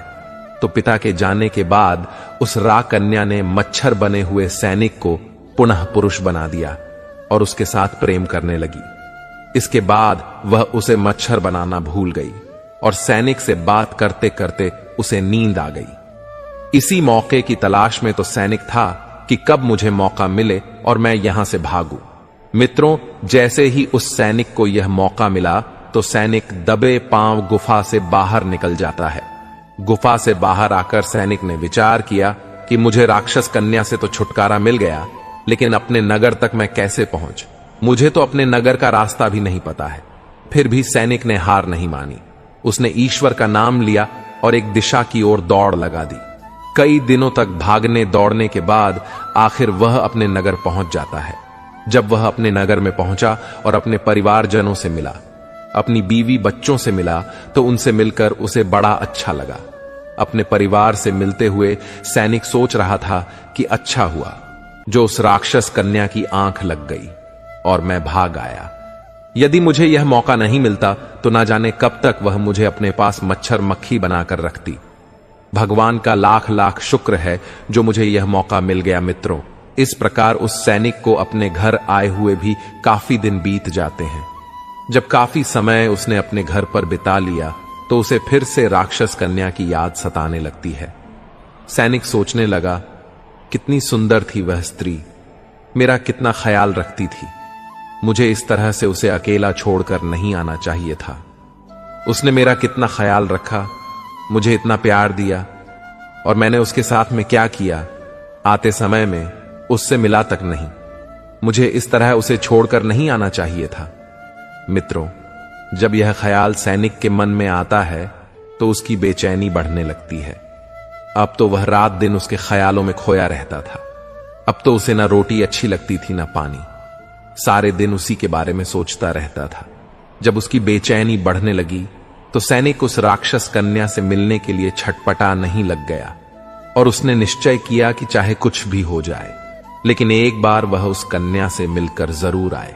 तो पिता के जाने के बाद उस राकन्या ने मच्छर बने हुए सैनिक को पुनः पुरुष बना दिया और उसके साथ प्रेम करने लगी। इसके बाद वह उसे मच्छर बनाना भूल गई और सैनिक से बात करते करते उसे नींद आ गई। इसी मौके की तलाश में तो सैनिक था कि कब मुझे मौका मिले और मैं यहां से भागूं। मित्रों, जैसे ही उस सैनिक को यह मौका मिला तो सैनिक दबे पांव गुफा से बाहर निकल जाता है। गुफा से बाहर आकर सैनिक ने विचार किया कि मुझे राक्षस कन्या से तो छुटकारा मिल गया, लेकिन अपने नगर तक मैं कैसे पहुंच? मुझे तो अपने नगर का रास्ता भी नहीं पता है। फिर भी सैनिक ने हार नहीं मानी। उसने ईश्वर का नाम लिया और एक दिशा की ओर दौड़ लगा दी। कई दिनों तक भागने दौड़ने के बाद आखिर वह अपने नगर पहुंच जाता है। जब वह अपने नगर में पहुंचा और अपने परिवारजनों से मिला, अपनी बीवी बच्चों से मिला, तो उनसे मिलकर उसे बड़ा अच्छा लगा। अपने परिवार से मिलते हुए सैनिक सोच रहा था कि अच्छा हुआ जो उस राक्षस कन्या की आंख लग गई और मैं भाग आया। यदि मुझे यह मौका नहीं मिलता तो ना जाने कब तक वह मुझे अपने पास मच्छर मक्खी बनाकर रखती। भगवान का लाख लाख शुक्र है जो मुझे यह मौका मिल गया। मित्रों, इस प्रकार उस सैनिक को अपने घर आए हुए भी काफी दिन बीत जाते हैं। जब काफी समय उसने अपने घर पर बिता लिया तो उसे फिर से राक्षस कन्या की याद सताने लगती है। सैनिक सोचने लगा, कितनी सुंदर थी वह स्त्री, मेरा कितना ख्याल रखती थी। मुझे इस तरह से उसे अकेला छोड़कर नहीं आना चाहिए था। उसने मेरा कितना ख्याल रखा, मुझे इतना प्यार दिया, और मैंने उसके साथ में क्या किया? आते समय में उससे मिला तक नहीं। मुझे इस तरह उसे छोड़कर नहीं आना चाहिए था। मित्रों, जब यह ख्याल सैनिक के मन में आता है तो उसकी बेचैनी बढ़ने लगती है। अब तो वह रात दिन उसके ख्यालों में खोया रहता था। अब तो उसे ना रोटी अच्छी लगती थी ना पानी, सारे दिन उसी के बारे में सोचता रहता था। जब उसकी बेचैनी बढ़ने लगी तो सैनिक उस राक्षस कन्या से मिलने के लिए छटपटा नहीं लग गया और उसने निश्चय किया कि चाहे कुछ भी हो जाए, लेकिन एक बार वह उस कन्या से मिलकर जरूर आए।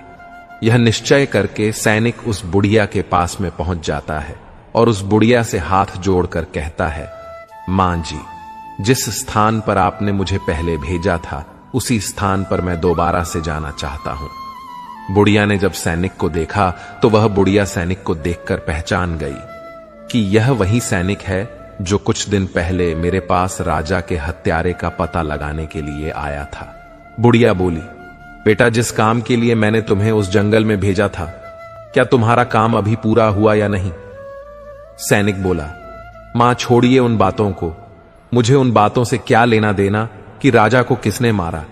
यह निश्चय करके सैनिक उस बुढ़िया के पास में पहुंच जाता है और उस बुढ़िया से हाथ जोड़कर कहता है, मां जी, जिस स्थान पर आपने मुझे पहले भेजा था उसी स्थान पर मैं दोबारा से जाना चाहता हूं। बुढ़िया ने जब सैनिक को देखा तो वह बुढ़िया सैनिक को देखकर पहचान गई कि यह वही सैनिक है जो कुछ दिन पहले मेरे पास राजा के हत्यारे का पता लगाने के लिए आया था। बुढ़िया बोली, बेटा, जिस काम के लिए मैंने तुम्हें उस जंगल में भेजा था, क्या तुम्हारा काम अभी पूरा हुआ या नहीं? सैनिक बोला, मां, छोड़िए उन बातों को। मुझे उन बातों से क्या लेना देना कि राजा को किसने मारा।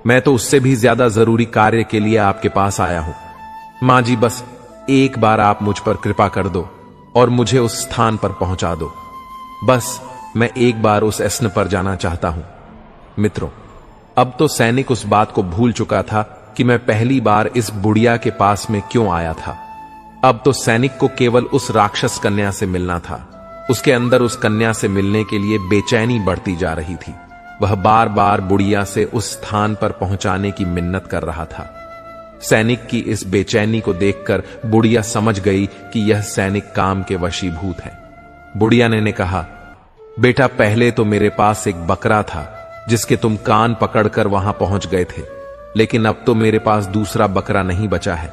मैं तो उससे भी ज्यादा जरूरी कार्य के लिए आपके पास आया हूं। मां जी, बस एक बार आप मुझ पर कृपा कर दो और मुझे उस स्थान पर पहुंचा दो। बस मैं एक बार उस ऐसन पर जाना चाहता हूं। मित्रों, अब तो सैनिक उस बात को भूल चुका था कि मैं पहली बार इस बुढ़िया के पास में क्यों आया था। अब तो सैनिक को केवल उस राक्षस कन्या से मिलना था। उसके अंदर उस कन्या से मिलने के लिए बेचैनी बढ़ती जा रही थी। वह बार बार बुढ़िया से उस स्थान पर पहुंचाने की मिन्नत कर रहा था। सैनिक की इस बेचैनी को देखकर बुढ़िया समझ गई कि यह सैनिक काम के वशीभूत है। बुढ़िया ने कहा, बेटा, पहले तो मेरे पास एक बकरा था जिसके तुम कान पकड़कर वहां पहुंच गए थे, लेकिन अब तो मेरे पास दूसरा बकरा नहीं बचा है।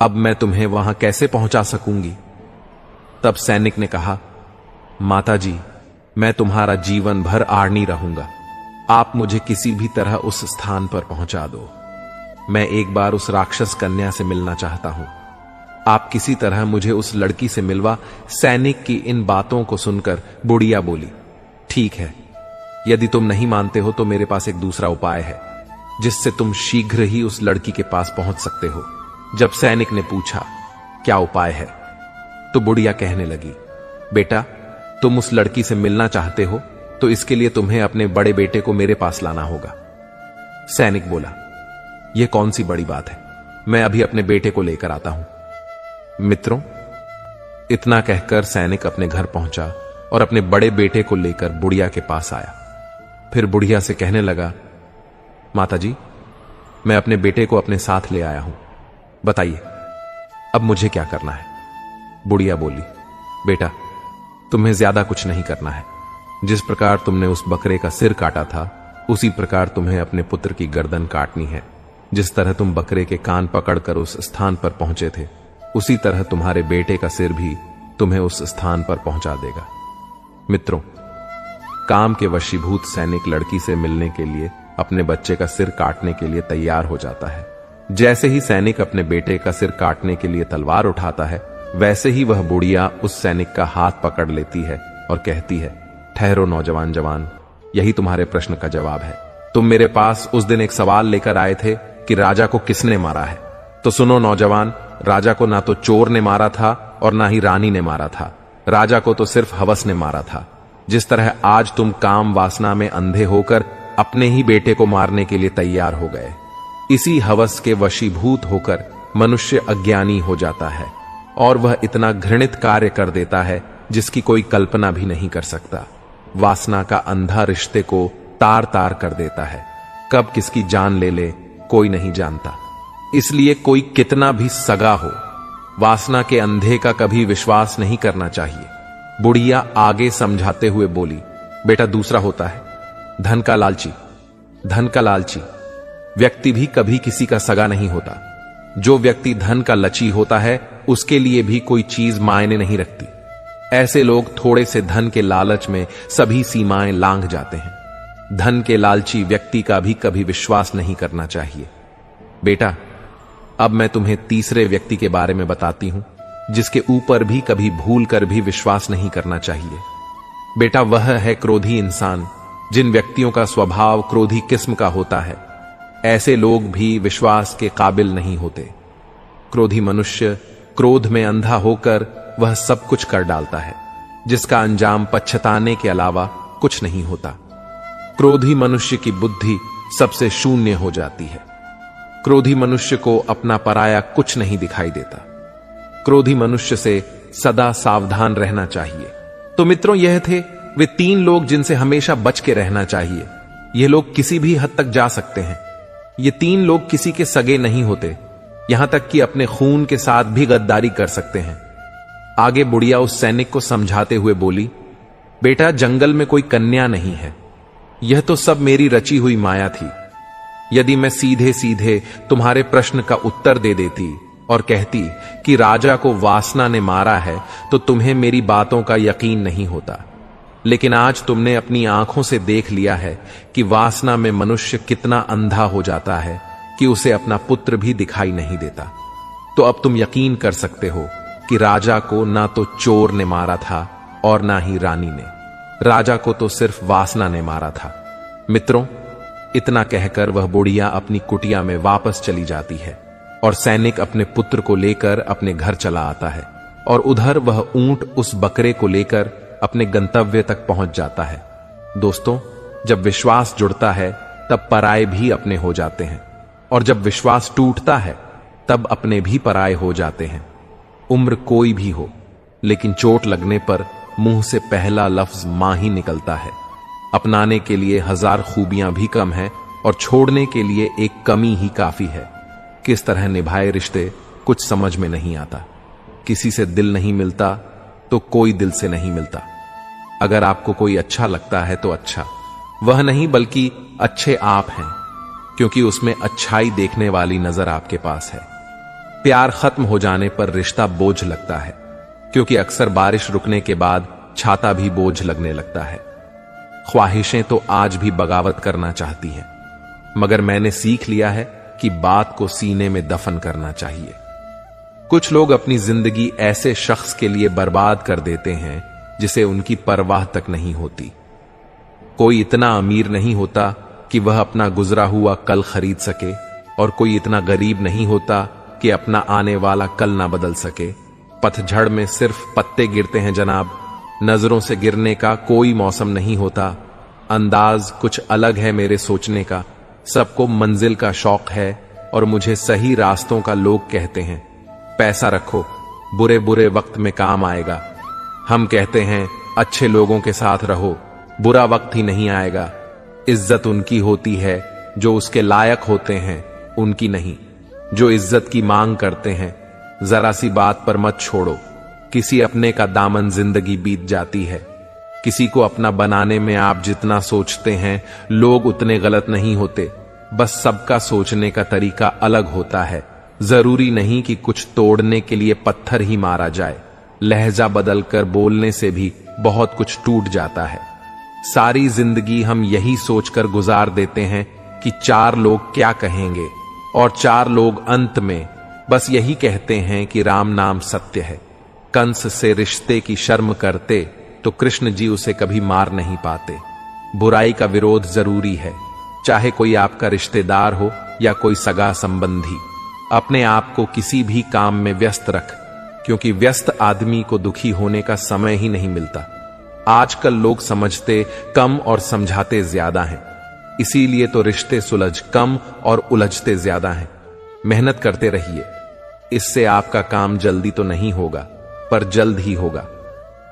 अब मैं तुम्हें वहां कैसे पहुंचा सकूंगी? तब सैनिक ने कहा, माता जी, मैं तुम्हारा जीवन भर आड़नी रहूंगा। आप मुझे किसी भी तरह उस स्थान पर पहुंचा दो। मैं एक बार उस राक्षस कन्या से मिलना चाहता हूं। आप किसी तरह मुझे उस लड़की से मिलवा। सैनिक की इन बातों को सुनकर बुढ़िया बोली, ठीक है, यदि तुम नहीं मानते हो तो मेरे पास एक दूसरा उपाय है जिससे तुम शीघ्र ही उस लड़की के पास पहुंच सकते हो। जब सैनिक ने पूछा, क्या उपाय है, तो बुढ़िया कहने लगी, बेटा, तुम उस लड़की से मिलना चाहते हो तो इसके लिए तुम्हें अपने बड़े बेटे को मेरे पास लाना होगा। सैनिक बोला, यह कौन सी बड़ी बात है, मैं अभी अपने बेटे को लेकर आता हूं। मित्रों, इतना कहकर सैनिक अपने घर पहुंचा और अपने बड़े बेटे को लेकर बुढ़िया के पास आया। फिर बुढ़िया से कहने लगा, माता जी, मैं अपने बेटे को अपने साथ ले आया हूं, बताइए अब मुझे क्या करना है। बुढ़िया बोली, बेटा, तुम्हें ज्यादा कुछ नहीं करना है। जिस प्रकार तुमने उस बकरे का सिर काटा था उसी प्रकार तुम्हें अपने पुत्र की गर्दन काटनी है। जिस तरह तुम बकरे के कान पकड़कर उस स्थान पर पहुंचे थे उसी तरह तुम्हारे बेटे का सिर भी तुम्हें उस स्थान पर पहुंचा देगा। मित्रों, काम के वशीभूत सैनिक लड़की से मिलने के लिए अपने बच्चे का सिर काटने के लिए तैयार हो जाता है। जैसे ही सैनिक अपने बेटे का सिर काटने के लिए तलवार उठाता है, वैसे ही वह बुढ़िया उस सैनिक का हाथ पकड़ लेती है और कहती है, ठहरो नौजवान जवान, यही तुम्हारे प्रश्न का जवाब है। तुम मेरे पास उस दिन एक सवाल लेकर आए थे कि राजा को किसने मारा है। तो सुनो नौजवान, राजा को ना तो चोर ने मारा था और ना ही रानी ने मारा था। राजा को तो सिर्फ हवस ने मारा था। जिस तरह आज तुम काम वासना में अंधे होकर अपने ही बेटे को मारने के लिए तैयार हो गए, इसी हवस के वशीभूत होकर मनुष्य अज्ञानी हो जाता है और वह इतना घृणित कार्य कर देता है जिसकी कोई कल्पना भी नहीं कर सकता। वासना का अंधा रिश्ते को तार तार कर देता है। कब किसकी जान ले ले कोई नहीं जानता। इसलिए कोई कितना भी सगा हो, वासना के अंधे का कभी विश्वास नहीं करना चाहिए। बुढ़िया आगे समझाते हुए बोली, बेटा दूसरा होता है धन का लालची। धन का लालची व्यक्ति भी कभी किसी का सगा नहीं होता। जो व्यक्ति धन का लची होता है उसके लिए भी कोई चीज मायने नहीं रखती। ऐसे लोग थोड़े से धन के लालच में सभी सीमाएं लांघ जाते हैं। धन के लालची व्यक्ति का भी कभी विश्वास नहीं करना चाहिए। बेटा, अब मैं तुम्हें तीसरे व्यक्ति के बारे में बताती हूं जिसके ऊपर भी कभी भूल कर भी विश्वास नहीं करना चाहिए। बेटा, वह है क्रोधी इंसान। जिन व्यक्तियों का स्वभाव क्रोधी किस्म का होता है, ऐसे लोग भी विश्वास के काबिल नहीं होते। क्रोधी मनुष्य क्रोध में अंधा होकर वह सब कुछ कर डालता है जिसका अंजाम पछताने के अलावा कुछ नहीं होता। क्रोधी मनुष्य की बुद्धि सबसे शून्य हो जाती है। क्रोधी मनुष्य को अपना पराया कुछ नहीं दिखाई देता। क्रोधी मनुष्य से सदा सावधान रहना चाहिए। तो मित्रों, यह थे वे 3 लोग जिनसे हमेशा बच के रहना चाहिए। ये लोग किसी भी हद तक जा सकते हैं। ये 3 लोग किसी के सगे नहीं होते, यहां तक कि अपने खून के साथ भी गद्दारी कर सकते हैं। आगे बुढ़िया उस सैनिक को समझाते हुए बोली, बेटा, जंगल में कोई कन्या नहीं है। यह तो सब मेरी रची हुई माया थी। यदि मैं सीधे सीधे तुम्हारे प्रश्न का उत्तर दे देती और कहती कि राजा को वासना ने मारा है, तो तुम्हें मेरी बातों का यकीन नहीं होता। लेकिन आज तुमने अपनी आंखों से देख लिया है कि वासना में मनुष्य कितना अंधा हो जाता है कि उसे अपना पुत्र भी दिखाई नहीं देता। तो अब तुम यकीन कर सकते हो कि राजा को ना तो चोर ने मारा था और ना ही रानी ने। राजा को तो सिर्फ वासना ने मारा था। मित्रों, इतना कहकर वह बुढ़िया अपनी कुटिया में वापस चली जाती है और सैनिक अपने पुत्र को लेकर अपने घर चला आता है और उधर वह ऊंट उस बकरे को लेकर अपने गंतव्य तक पहुंच जाता है। दोस्तों, जब विश्वास जुड़ता है तब पराये भी अपने हो जाते हैं और जब विश्वास टूटता है तब अपने भी पराये हो जाते हैं। उम्र कोई भी हो, लेकिन चोट लगने पर मुंह से पहला लफ्ज मां ही निकलता है। अपनाने के लिए 1000 खूबियां भी कम है और छोड़ने के लिए एक कमी ही काफी है। किस तरह निभाए रिश्ते कुछ समझ में नहीं आता। किसी से दिल नहीं मिलता तो कोई दिल से नहीं मिलता। अगर आपको कोई अच्छा लगता है तो अच्छा, वह नहीं बल्कि अच्छे आप हैं, क्योंकि उसमें अच्छाई देखने वाली नजर आपके पास है। प्यार खत्म हो जाने पर रिश्ता बोझ लगता है, क्योंकि अक्सर बारिश रुकने के बाद छाता भी बोझ लगने लगता है। ख्वाहिशें तो आज भी बगावत करना चाहती हैं, मगर मैंने सीख लिया है कि बात को सीने में दफन करना चाहिए। कुछ लोग अपनी जिंदगी ऐसे शख्स के लिए बर्बाद कर देते हैं जिसे उनकी परवाह तक नहीं होती। कोई इतना अमीर नहीं होता कि वह अपना गुजरा हुआ कल खरीद सके, और कोई इतना गरीब नहीं होता कि अपना आने वाला कल ना बदल सके। पतझड़ में सिर्फ पत्ते गिरते हैं जनाब, नजरों से गिरने का कोई मौसम नहीं होता। अंदाज कुछ अलग है मेरे सोचने का। सबको मंजिल का शौक है और मुझे सही रास्तों का लोग कहते हैं। पैसा रखो, बुरे बुरे वक्त में काम आएगा। हम कहते हैं अच्छे लोगों के साथ रहो, बुरा वक्त ही नहीं आएगा। इज्जत उनकी होती है जो उसके लायक होते हैं, उनकी नहीं जो इज्जत की मांग करते हैं। जरा सी बात पर मत छोड़ो, किसी अपने का दामन जिंदगी बीत जाती है। किसी को अपना बनाने में आप जितना सोचते हैं लोग उतने गलत नहीं होते। बस सबका सोचने का तरीका अलग होता है। जरूरी नहीं कि कुछ तोड़ने के लिए पत्थर ही मारा जाए, लहजा बदलकर बोलने से भी बहुत कुछ टूट जाता है। सारी जिंदगी हम यही सोचकर गुजार देते हैं कि 4 लोग क्या कहेंगे, और 4 लोग अंत में बस यही कहते हैं कि राम नाम सत्य है। कंस से रिश्ते की शर्म करते तो कृष्ण जी उसे कभी मार नहीं पाते। बुराई का विरोध जरूरी है, चाहे कोई आपका रिश्तेदार हो या कोई सगा संबंधी। अपने आप को किसी भी काम में व्यस्त रख, क्योंकि व्यस्त आदमी को दुखी होने का समय ही नहीं मिलता। आजकल लोग समझते कम और समझाते ज्यादा हैं, इसीलिए तो रिश्ते सुलझ कम और उलझते ज्यादा हैं। मेहनत करते रहिए, इससे आपका काम जल्दी तो नहीं होगा पर जल्द ही होगा।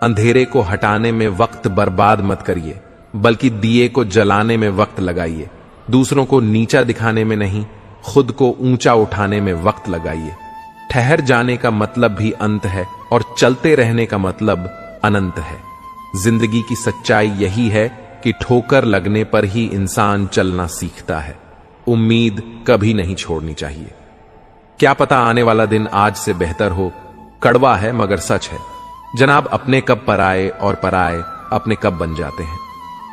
अंधेरे को हटाने में वक्त बर्बाद मत करिए, बल्कि दिए को जलाने में वक्त लगाइए। दूसरों को नीचा दिखाने में नहीं, खुद को ऊंचा उठाने में वक्त लगाइए। ठहर जाने का मतलब भी अंत है और चलते रहने का मतलब अनंत है। जिंदगी की सच्चाई यही है कि ठोकर लगने पर ही इंसान चलना सीखता है। उम्मीद कभी नहीं छोड़नी चाहिए। क्या पता आने वाला दिन आज से बेहतर हो। कड़वा है मगर सच है। जनाब, अपने कब पराए और पराए अपने कब बन जाते हैं।